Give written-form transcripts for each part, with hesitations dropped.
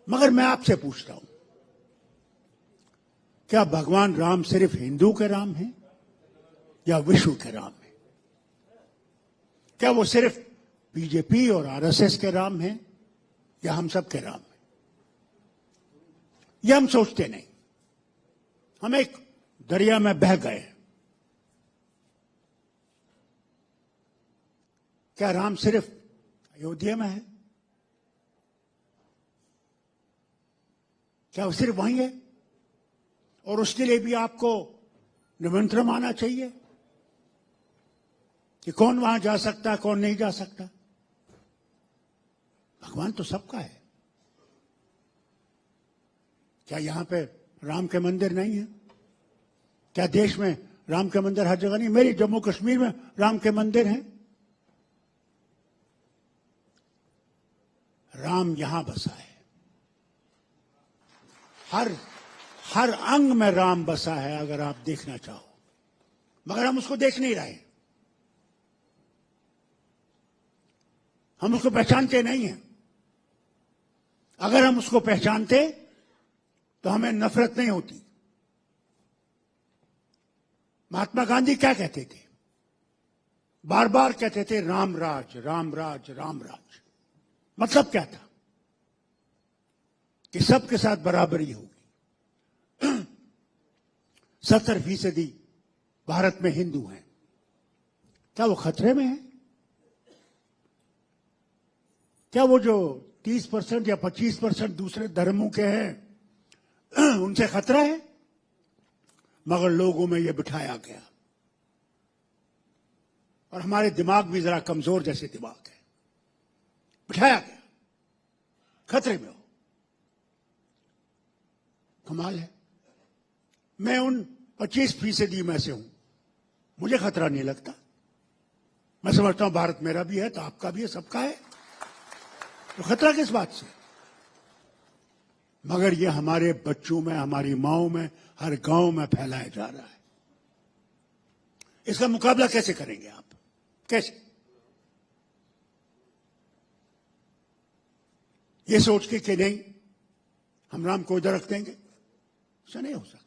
मगर मैं आपसे पूछता हूं, क्या भगवान राम सिर्फ हिंदू के राम हैं या विश्व के राम हैं? क्या वो सिर्फ बीजेपी और आरएसएस के राम हैं या हम सब के राम हैं? ये हम सोचते नहीं। हम एक दरिया में बह गए। क्या राम सिर्फ अयोध्या में है? क्या वो सिर्फ वहीं है? और उसके लिए भी आपको निमंत्रण आना चाहिए कि कौन वहां जा सकता है, कौन नहीं जा सकता? भगवान तो सबका है। क्या यहां पे राम के मंदिर नहीं है? क्या देश में राम के मंदिर हर जगह नहीं? मेरी जम्मू कश्मीर में राम के मंदिर हैं। राम यहां बसा है। हर अंग में राम बसा है, अगर आप देखना चाहो, मगर हम उसको देख नहीं रहे। हम उसको पहचानते नहीं हैं। अगर हम उसको पहचानते तो हमें नफरत नहीं होती। महात्मा गांधी क्या कहते थे? बार बार कहते थे राम राज, राम राज, राम राज। मतलब क्या था? कि सबके साथ बराबरी होगी। 70% भारत में हिंदू हैं। क्या वो खतरे में है? क्या वो जो 30% या 25% दूसरे धर्मों के हैं उनसे खतरा है? मगर लोगों में ये बिठाया गया। और हमारे दिमाग भी जरा कमजोर जैसे दिमाग है। बिठाया गया, खतरे में हो। कमाल है। मैं उन 25% में से हूं। मुझे खतरा नहीं लगता। मैं समझता हूं भारत मेरा भी है तो आपका भी है, सबका है। तो खतरा किस बात से? मगर ये हमारे बच्चों में, हमारी माओं में, हर गांव में फैलाया जा रहा है। इसका मुकाबला कैसे करेंगे आप? कैसे? ये सोच के कि नहीं हम राम को इधर रख देंगे, ऐसा नहीं हो सकता।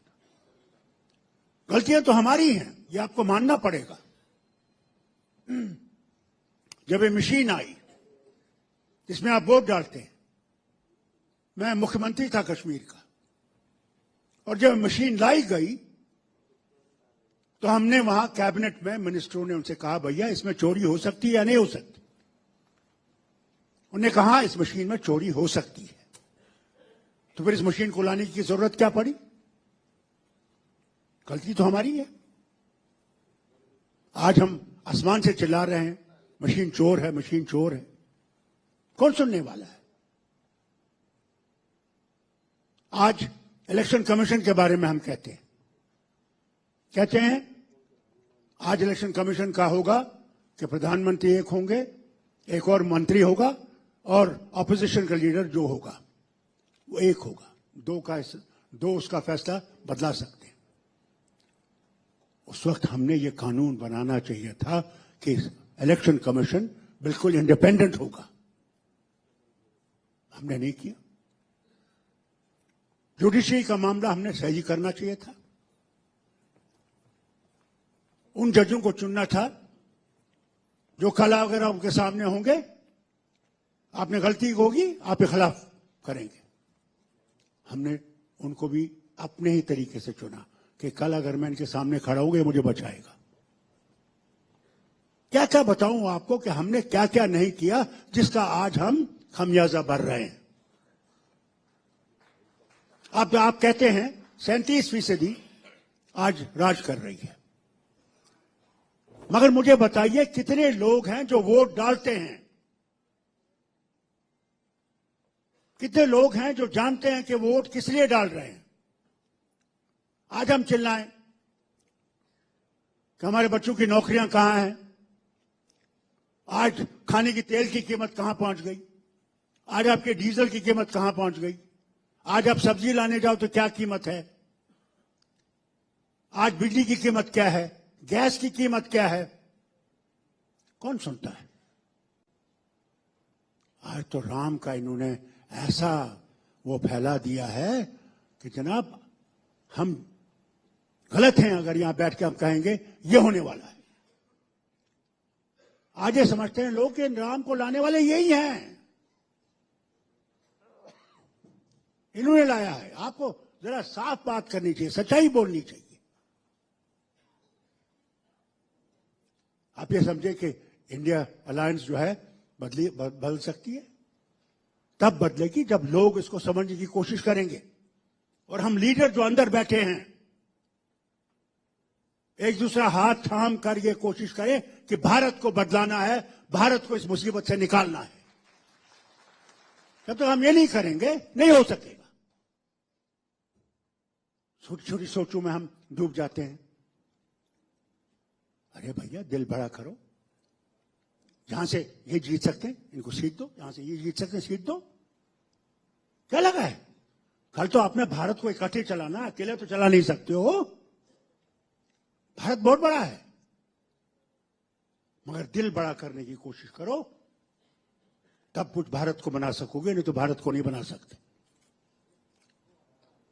गलतियां तो हमारी हैं, ये आपको मानना पड़ेगा। जब ये मशीन आई जिसमें आप वोट डालते हैं, मैं मुख्यमंत्री था कश्मीर का, और जब मशीन लाई गई तो हमने वहां कैबिनेट में मिनिस्टरों ने उनसे कहा, भैया इसमें चोरी हो सकती है या नहीं हो सकती? उन्होंने कहा इस मशीन में चोरी हो सकती है। तो फिर इस मशीन को लाने की जरूरत क्या पड़ी? गलती तो हमारी है। आज हम आसमान से चिल्ला रहे हैं मशीन चोर है, मशीन चोर है। कौन सुनने वाला है? आज इलेक्शन कमीशन के बारे में हम कहते हैं आज इलेक्शन कमीशन का होगा कि प्रधानमंत्री एक होंगे, एक और मंत्री होगा, और ऑपोजिशन का लीडर जो होगा वो एक होगा। दो उसका फैसला बदला सकते हैं। उस वक्त हमने ये कानून बनाना चाहिए था कि इलेक्शन कमीशन बिल्कुल इंडिपेंडेंट होगा। हमने नहीं किया। जुडिशरी का मामला हमने सही करना चाहिए था। उन जजों को चुनना था जो कल अगर आपके सामने होंगे, आपने गलती होगी, आपके खिलाफ करेंगे। हमने उनको भी अपने ही तरीके से चुना कि कल अगर मैं इनके सामने खड़ा हूं, ये मुझे बचाएगा। क्या क्या बताऊं आपको कि हमने क्या क्या नहीं किया जिसका आज हम खमियाजा भर रहे हैं। आप कहते हैं 37% आज राज कर रही है, मगर मुझे बताइए कितने लोग हैं जो वोट डालते हैं? कितने लोग हैं जो जानते हैं कि वोट किस लिए डाल रहे हैं? आज हम चिल्लाएं कि हमारे बच्चों की नौकरियां कहां हैं, आज खाने की तेल की कीमत कहां पहुंच गई, आज आपके डीजल की कीमत कहां पहुंच गई, आज आप सब्जी लाने जाओ तो क्या कीमत है, आज बिजली की कीमत क्या है, गैस की कीमत क्या है? कौन सुनता है? आज तो राम का इन्होंने ऐसा वो फैला दिया है कि जनाब हम गलत हैं अगर यहां बैठ के हम कहेंगे ये होने वाला है। आज ये समझते हैं लोग कि राम को लाने वाले यही हैं, इन्होंने लाया है। आपको जरा साफ बात करनी चाहिए, सच्चाई बोलनी चाहिए। आप ये समझे कि इंडिया अलायंस जो है बदल सकती है, तब बदलेगी जब लोग इसको समझने की कोशिश करेंगे। और हम लीडर जो अंदर बैठे हैं एक दूसरा हाथ थाम कर ये कोशिश करें कि भारत को बदलाना है, भारत को इस मुसीबत से निकालना है। जब तक हम ये नहीं करेंगे नहीं हो सकेगा। छोटी छोटी सोचों में हम डूब जाते हैं। अरे भैया दिल बड़ा करो, जहां से ये जीत सकते हैं इनको सीट दो, जहां से ये जीत सकते हैं सीट दो। क्या लगा है? कल तो आपने भारत को इकट्ठे चलाना, अकेले तो चला नहीं सकते हो। भारत बहुत बड़ा है, मगर दिल बड़ा करने की कोशिश करो, तब कुछ भारत को बना सकोगे, नहीं तो भारत को नहीं बना सकते।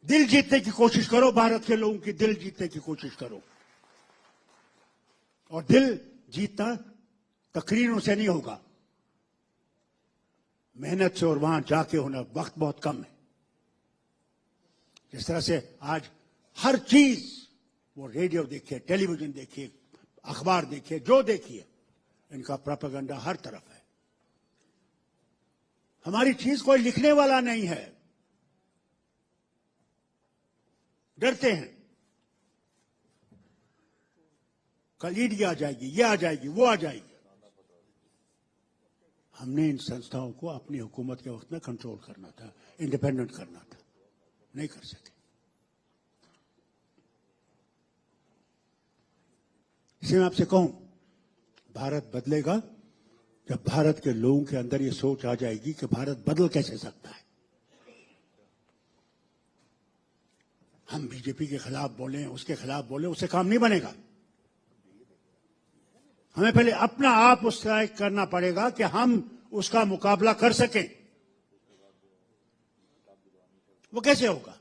दिल जीतने की कोशिश करो, भारत के लोगों की दिल जीतने की कोशिश करो। और दिल जीतना तकरीरों से नहीं होगा, मेहनत से और वहां जाके होना। वक्त बहुत कम है। जिस तरह से आज हर चीज, वो रेडियो देखिए, टेलीविजन देखिए, अखबार देखिए, जो देखिए, इनका प्रोपेगेंडा हर तरफ है। हमारी चीज कोई लिखने वाला नहीं है, डरते हैं कल ईडी आ जाएगी, ये आ जाएगी, वो आ जाएगी। हमने इन संस्थाओं को अपनी हुकूमत के वक्त में कंट्रोल करना था, इंडिपेंडेंट करना था, नहीं कर सके। इसलिए मैं आपसे कहूं, भारत बदलेगा जब भारत के लोगों के अंदर ये सोच आ जाएगी कि भारत बदल कैसे सकता है। हम बीजेपी के खिलाफ बोलें, उसके खिलाफ बोलें, उससे काम नहीं बनेगा। हमें पहले अपना आप उस तरह करना पड़ेगा कि हम उसका मुकाबला कर सकें। वो कैसे होगा?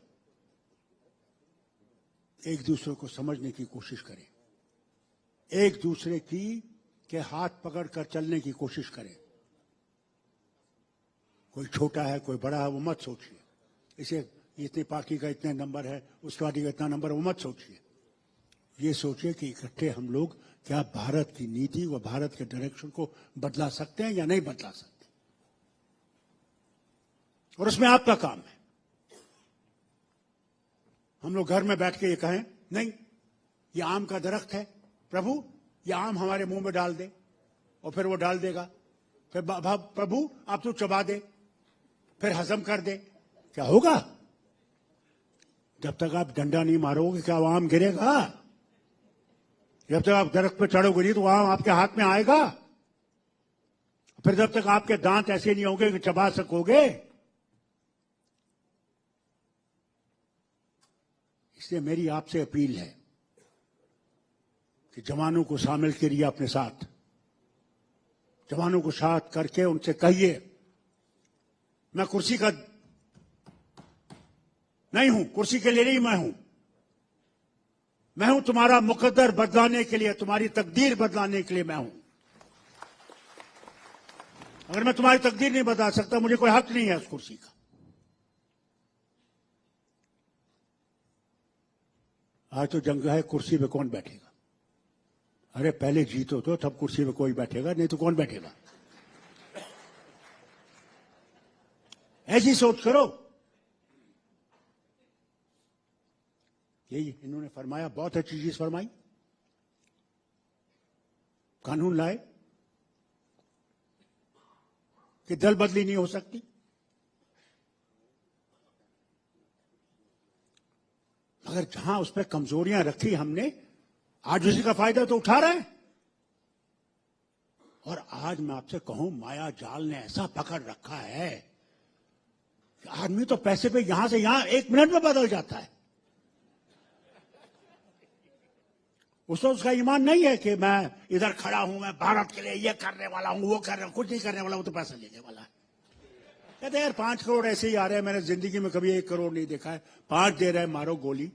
एक दूसरे को समझने की कोशिश करें, एक दूसरे के हाथ पकड़ कर चलने की कोशिश करें। कोई छोटा है, कोई बड़ा है, वो मत सोचिए। इसे इतनी पार्टी का इतने नंबर है, उस पार्टी का इतना नंबर, वो मत सोचिए। ये सोचिए कि इकट्ठे हम लोग क्या भारत की नीति व भारत के डायरेक्शन को बदला सकते हैं या नहीं बदला सकते। और उसमें आपका काम है। हम लोग घर में बैठ के ये कहें नहीं, ये आम का दरख्त है, प्रभु ये आम हमारे मुंह में डाल दे, और फिर वो डाल देगा। फिर प्रभु आप तो चबा दे, फिर हजम कर दे। क्या होगा? जब तक आप डंडा नहीं मारोगे क्या वो आम गिरेगा? जब तक आप दरख्त पर चढ़ोगे नहीं तो आम आपके हाथ में आएगा। फिर जब तक आपके दांत ऐसे नहीं होंगे कि चबा सकोगे। इसलिए मेरी आपसे अपील है कि जवानों को शामिल करिए अपने साथ, जवानों को साथ करके उनसे कहिए, मैं कुर्सी का नहीं हूं, कुर्सी के लिए नहीं मैं हूं तुम्हारा मुकद्दर बदलाने के लिए, तुम्हारी तकदीर बदलाने के लिए मैं हूं। अगर मैं तुम्हारी तकदीर नहीं बदला सकता, मुझे कोई हक नहीं है उस कुर्सी का। आज तो जंग है, कुर्सी पे कौन बैठेगा? अरे पहले जीतो तो तब कुर्सी पे कोई बैठेगा, नहीं तो कौन बैठेगा? ऐसी सोच करो। यही इन्होंने फरमाया, बहुत अच्छी चीज फरमाई। कानून लाए कि दल बदली नहीं हो सकती। मगर जहां उस पर कमजोरियां रखी हमने, आज उसी का फायदा तो उठा रहे हैं। और आज मैं आपसे कहूं, माया जाल ने ऐसा पकड़ रखा है कि आदमी तो पैसे पे यहां से यहां 1 मिनट में बदल जाता है। उसको उसका ईमान नहीं है कि मैं इधर खड़ा हूं, मैं भारत के लिए ये करने वाला हूं, वो कर रहा हूं, कुछ नहीं करने वाला, वो तो पैसा लेने वाला है। कहते यार 5 करोड़ ऐसे ही आ रहे हैं, मैंने जिंदगी में कभी 1 करोड़ नहीं देखा है, 5 दे रहे हैं, मारो गोली।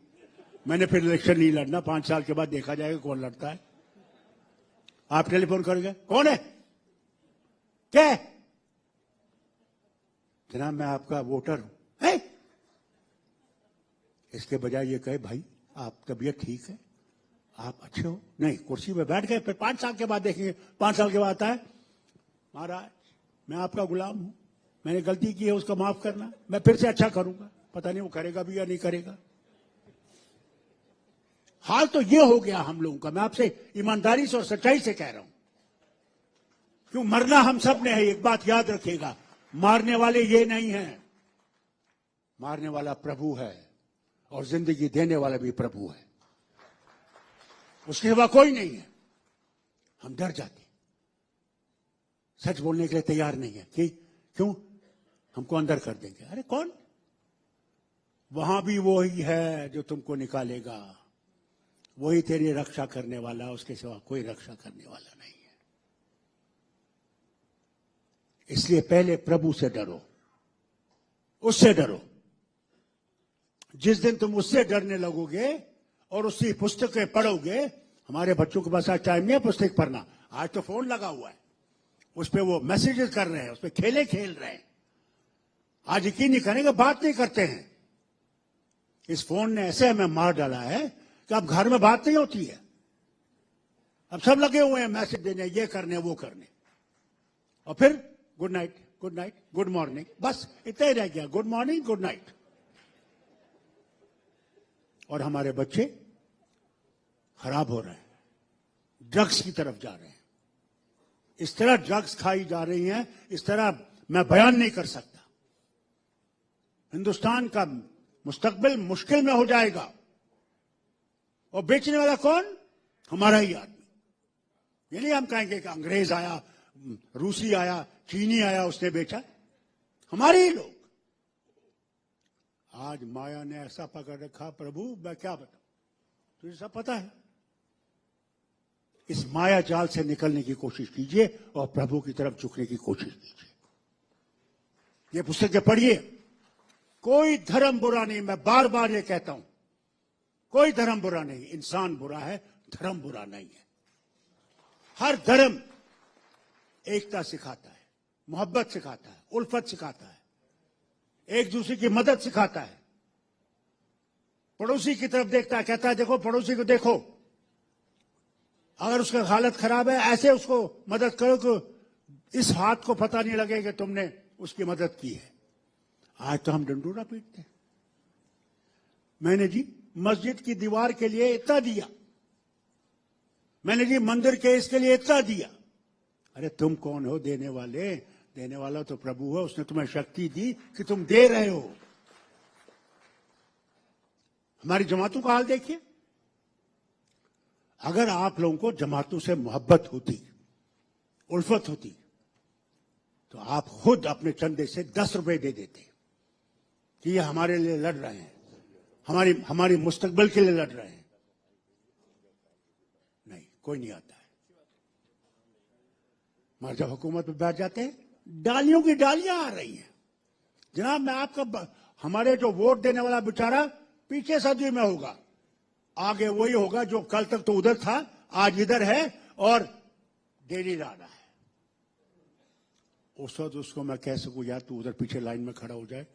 मैंने फिर इलेक्शन नहीं लड़ना, 5 साल के बाद देखा जाएगा कौन लड़ता है। आप टेलीफोन करोगे, कौन है, क्या है? जनाब मैं आपका वोटर हूं। है? इसके बजाय ये कहे भाई आप तबीयत ठीक है, आप अच्छे हो, नहीं कुर्सी पे बैठ गए, फिर 5 साल के बाद देखेंगे, 5 साल के बाद आता है, महाराज मैं आपका गुलाम हूं, मैंने गलती की है उसको माफ करना, मैं फिर से अच्छा करूंगा। पता नहीं वो करेगा भी या नहीं करेगा। हाल तो ये हो गया हम लोगों का। मैं आपसे ईमानदारी से और सच्चाई से कह रहा हूं, क्यों मरना हम सब ने है। एक बात याद रखिएगा, मारने वाले ये नहीं है, मारने वाला प्रभु है और जिंदगी देने वाला भी प्रभु है, उसके सिवा कोई नहीं है। हम डर जाते, सच बोलने के लिए तैयार नहीं है कि क्यों हमको अंदर कर देंगे। अरे कौन, वहां भी वही है जो तुमको निकालेगा, वही तेरी रक्षा करने वाला, उसके सिवा कोई रक्षा करने वाला नहीं है। इसलिए पहले प्रभु से डरो, उससे डरो। जिस दिन तुम उससे डरने लगोगे और उसकी पुस्तकें पढ़ोगे, हमारे बच्चों के पास आज टाइम नहीं है पुस्तक पढ़ना, आज तो फोन लगा हुआ है, उस पर वो मैसेजेस कर रहे हैं, उस पर खेले खेल रहे हैं। आज यकीन नहीं करेंगे, बात नहीं करते हैं। इस फोन ने ऐसे हमें मार डाला है कि अब घर में बात नहीं होती है। अब सब लगे हुए हैं मैसेज देने, ये करने वो करने, और फिर good night, good night, good morning, बस इतना ही रह गया, गुड मॉर्निंग गुड नाइट। और हमारे बच्चे खराब हो रहे हैं, ड्रग्स की तरफ जा रहे हैं। इस तरह ड्रग्स खाई जा रही हैं, इस तरह मैं बयान नहीं कर सकता। हिंदुस्तान का मुस्तकबिल मुश्किल में हो जाएगा। और बेचने वाला कौन, हमारा ही आदमी। ये नहीं हम कहेंगे कि अंग्रेज आया, रूसी आया, चीनी आया, उसने बेचा, हमारे ही लोग। आज माया ने ऐसा पकड़ रखा, प्रभु मैं क्या बताऊं, तुझे सब पता है। इस माया जाल से निकलने की कोशिश कीजिए और प्रभु की तरफ झुकने की कोशिश कीजिए। ये पुस्तकें पढ़िए। कोई धर्म बुरा नहीं, मैं बार बार ये कहता हूं, कोई धर्म बुरा नहीं, इंसान बुरा है, धर्म बुरा नहीं है। हर धर्म एकता सिखाता है, मोहब्बत सिखाता है, उल्फत सिखाता है, एक दूसरे की मदद सिखाता है। पड़ोसी की तरफ देखता है, कहता है देखो पड़ोसी को देखो, अगर उसका हालत खराब है ऐसे उसको मदद करो कि इस हाथ को पता नहीं लगे कि तुमने उसकी मदद की है। आज तो हम डंडोरा पीटते हैं। मैंने जी मस्जिद की दीवार के लिए इतना दिया, मैंने जी मंदिर के इसके लिए इतना दिया। अरे तुम कौन हो देने वाले, देने वाला तो प्रभु है, उसने तुम्हें शक्ति दी कि तुम दे रहे हो। हमारी जमातों का हाल देखिए। अगर आप लोगों को जमातों से मोहब्बत होती, उल्फत होती, तो आप खुद अपने चंदे से 10 रुपए दे देते कि ये हमारे लिए लड़ रहे हैं, हमारी मुस्तकबिल के लिए लड़ रहे हैं। नहीं, कोई नहीं आता है। मगर जब हुकूमत में बैठ जाते हैं, डालियों की डालियां आ रही हैं। जनाब मैं आपका, हमारे जो वोट देने वाला बेचारा पीछे सदी में होगा, आगे वही होगा जो कल तक तो उधर था, आज इधर है और डेली ला रहा है। उस वक्त उसको मैं कह सकूं यार तू उधर पीछे लाइन में खड़ा हो जाए,